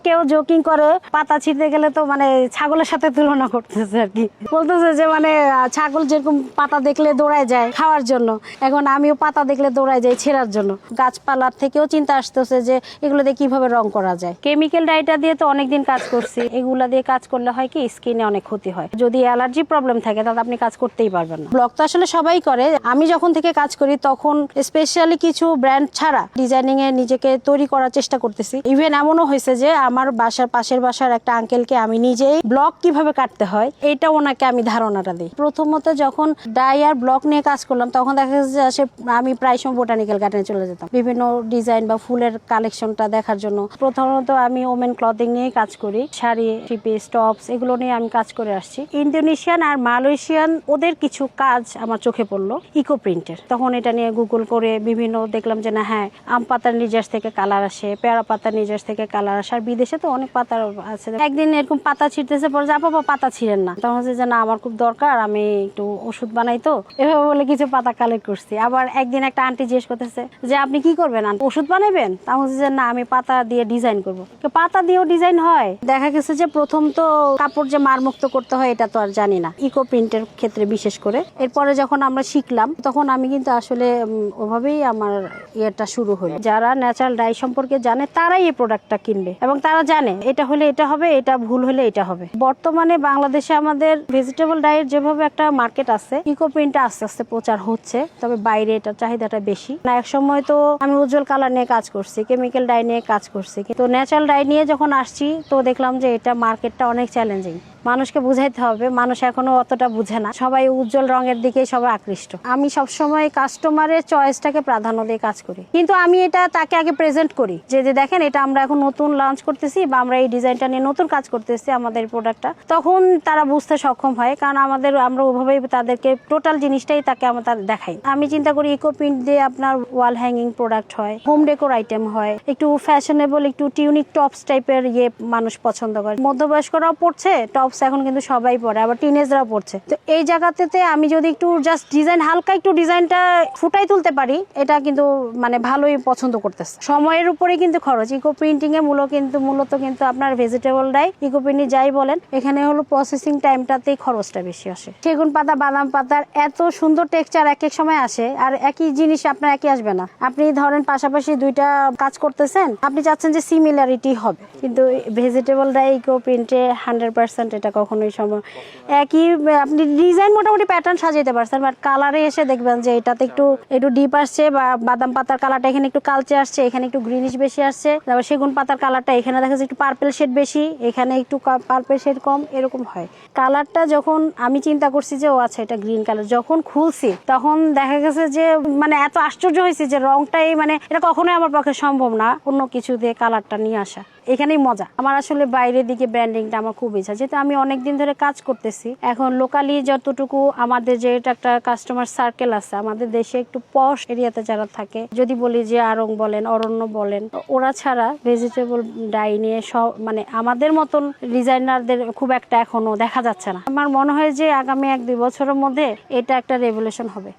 কেউ জোকিং করে পাতা ছিঁড়তে গেলে তো মানে ছাগলের সাথে তুলনা করতেছে আর কি, বলতেছে যে মানে ছাগল যেরকম পাতা দেখলে দৌড়ায় যায় খাওয়ার জন্য, এখন আমিও পাতা দেখলে দৌড়ায় যাই ছেঁড়ার জন্য। গাছপালার থেকেও চিন্তা আসতেছে যে এগুলো দিয়ে কিভাবে রং করা যায়। কেমিক্যাল ডাইটা দিয়ে তো অনেকদিন কাজ করছি, এগুলা দিয়ে কাজ করলে হয় কি স্কিনে অনেক ক্ষতি হয়। যদি অ্যালার্জি প্রবলেম থাকে তাহলে আপনি কাজ করতেই পারবেন না। ব্লগ তো আসলে সবাই করে, আমি যখন থেকে কাজ করি তখন স্পেশালি কিছু ব্র্যান্ড ছাড়া ডিজাইনিং এ নিজেকে তৈরি করার চেষ্টা করতেছি। ইভেন এমনও হয়েছে যে আমার বাসার পাশের বাসার একটা আঙ্কেলকে আমি নিজেই ব্লক কিভাবে কাটতে হয় এটা ওনাকে আমি ধারণাটা দিই। প্রথমত যখন ডাই আর ব্লক নিয়ে কাজ করলাম তখন দেখা যাচ্ছে যে আমি প্রায় সময় বোটানিক্যাল গার্ডেনে চলে যেতাম বিভিন্ন ডিজাইন বা ফুলের কালেকশনটা দেখার জন্য। প্রথমত আমি ওমেন ক্লথিং নিয়ে কাজ করি, শাড়ি, থ্রি পিস, টপস এগুলো নিয়ে আমি কাজ করে আসছি। ইন্দোনেশিয়ান আর মালয়েশিয়ান ওদের কিছু কাজ আমার চোখে পড়লো ইকো প্রিন্টের, তখন এটা নিয়ে গুগল করে বিভিন্ন দেখলাম যে না হ্যাঁ আম পাতার নির্যাস থেকে কালার আসে, পেয়ারা পাতার নির্যাস থেকে কালার আসে, আর বিদেশে তো অনেক পাতা আছে। একদিন এরকম পাতা ছিঁড়তেছে, পরে আপা পাতা ছিঁড়েন না, তখন হচ্ছে যে না আমার খুব দরকার, আমি একটু ওষুধ বানাই তো, এভাবে বলে কিছু পাতা কালেক্ট করছি। আবার একদিন একটা আন্টি জিজ্ঞেস করতেছে যে আপনি কি করবেন, ওষুধ বানাবেন? তা হচ্ছে যে না আমি পাতা দিয়ে ডিজাইন করবো। পাতা দিয়েও ডিজাইন হয়? দেখা গেছে যে প্রথম তো কাপড় যে মারমুক্ত করতে হয় এটা তো আর জানি না, ইকো প্রিন্টের ক্ষেত্রে বিশেষ করে। এরপরে যখন আমরা শিখলাম তখন আমি কিন্তু আসলে ওভাবেই আমার ইয়েটা শুরু হলো। যারা ন্যাচারাল ডাই সম্পর্কে জানে তারাই এই প্রোডাক্টটা কিনবে এবং তারা জানে এটা হলে এটা হবে, এটা ভুল হলে এটা হবে। বর্তমানে বাংলাদেশে আমাদের ভেজিটেবল ডাইয়ের যেভাবে একটা মার্কেট আছে, ইকো প্রিন্টটা আস্তে আস্তে প্রচার হচ্ছে, তবে বাইরে এটার চাহিদাটা বেশি না। এক সময় তো আমি উজ্জ্বল কালার নিয়ে কাজ করছি, কেমিক্যাল ডাই নিয়ে কাজ করছি, তো ন্যাচারাল ডাই নিয়ে যখন আসছি তো দেখলাম যে এটা মার্কেটটা অনেক চ্যালেঞ্জিং। মানুষকে বুঝাইতে হবে, মানুষ এখনো অতটা বুঝে না, সবাই উজ্জ্বল রঙের দিকে সবাই আকৃষ্ট। আমি সবসময় কাস্টমারের চয়েসটাকে প্রাধান্য দিয়ে কাজ করি, কিন্তু আমি এটা তাকে আগে প্রেজেন্ট করি যে দেখেন এটা আমরা এখন নতুন লঞ্চ করতেছি বা আমরা এই ডিজাইনটা নিয়ে নতুন কাজ করতেছি আমাদের প্রোডাক্টটা, তখন তারা বুঝতে সক্ষম হয়। কারণ আমরা ওভাবেই তাদেরকে টোটাল জিনিসটাই তাকে আমরা দেখাই। আমি চিন্তা করি ইকো প্রিন্ট দিয়ে আপনার ওয়াল হ্যাঙ্গিং প্রোডাক্ট হয়, হোম ডেকোর আইটেম হয়, একটু ফ্যাশনেবল একটু টিউনিক টপস টাইপের মানুষ পছন্দ করে। মধ্যবয়স্করাও পড়ছে টপস এখন কিন্তু সবাই পড়ে, আবার টিনেজরাও পড়ছে। তো এই জায়গাতে আমি যদি একটু জাস্ট ডিজাইন হালকা একটু ডিজাইনটা ফুটাই তুলতে পারি, এটা কিন্তু মানে ভালোই পছন্দ করতেছে। সময়ের উপরে কিন্তু খরচ। ইকো প্রিন্টিং এ মূলত কিন্তু আপনার ভেজিটেবল ডাই ইকো প্রিন্টিং যাই বলেন, এখানে হলো প্রসেসিং টাইমটাতেই খরচটা বেশি আসে। সেগুন পাতা, বাদাম পাতার এত সুন্দর টেক্সচার এক এক সময় আসে, আর একই জিনিস আপনার একই আসবে না। আপনি ধরেন পাশাপাশি দুইটা কাজ করতেছেন, আপনি চাচ্ছেন যে সিমিলারিটি হবে, কিন্তু ভেজিটেবল ডাই ইকো প্রিন্টে 100% এটা কখনোই সম্ভব। একই আপনি ডিজাইন মোটামুটি প্যাটার্ন সাজাইতে পারছেন, বাট কালারে এসে দেখবেন যে এটাতে একটু ডিপ আসছে, বা বাদাম পাতার কালারটা এখানে একটু কালচে আসছে, এখানে একটু গ্রিনিশ বেশি আসছে। তারপর সেগুন পাতার কালারটা এখানে দেখা যাচ্ছে একটু পার্পেল শেড বেশি, এখানে একটু পার্পেল শেড কম, এরকম হয়। কালারটা যখন আমি চিন্তা করছি যে ও আচ্ছা এটা গ্রিন কালার, যখন খুলছি তখন দেখা গেছে যে মানে এত আশ্চর্য হয়েছে যে রংটাই মানে এটা কখনোই আমার পক্ষে সম্ভব না অন্য কিছু দিয়ে কালারটা নিয়ে আসা। এখানেই মজা। আমার আসলে বাইরের দিকে ব্র্যান্ডিংটা আমার খুব ইচ্ছা, যেহেতু আমি অনেকদিন ধরে কাজ করতেছি। এখন লোকালি যতটুকু আমাদের যে একটা কাস্টমার সার্কেল আছে আমাদের দেশে, একটু পশ এরিয়াতে যারা থাকে, যদি বলি যে আড়ং বলেন, অরণ্য বলেন, ওরা ছাড়া ভেজিটেবল ডাই নিয়ে মানে আমাদের মতন ডিজাইনারদের খুব একটা এখনো দেখা যাচ্ছে না। আমার মনে হয় যে আগামী 1-2 বছরের মধ্যে এটা একটা রেভলিউশন হবে।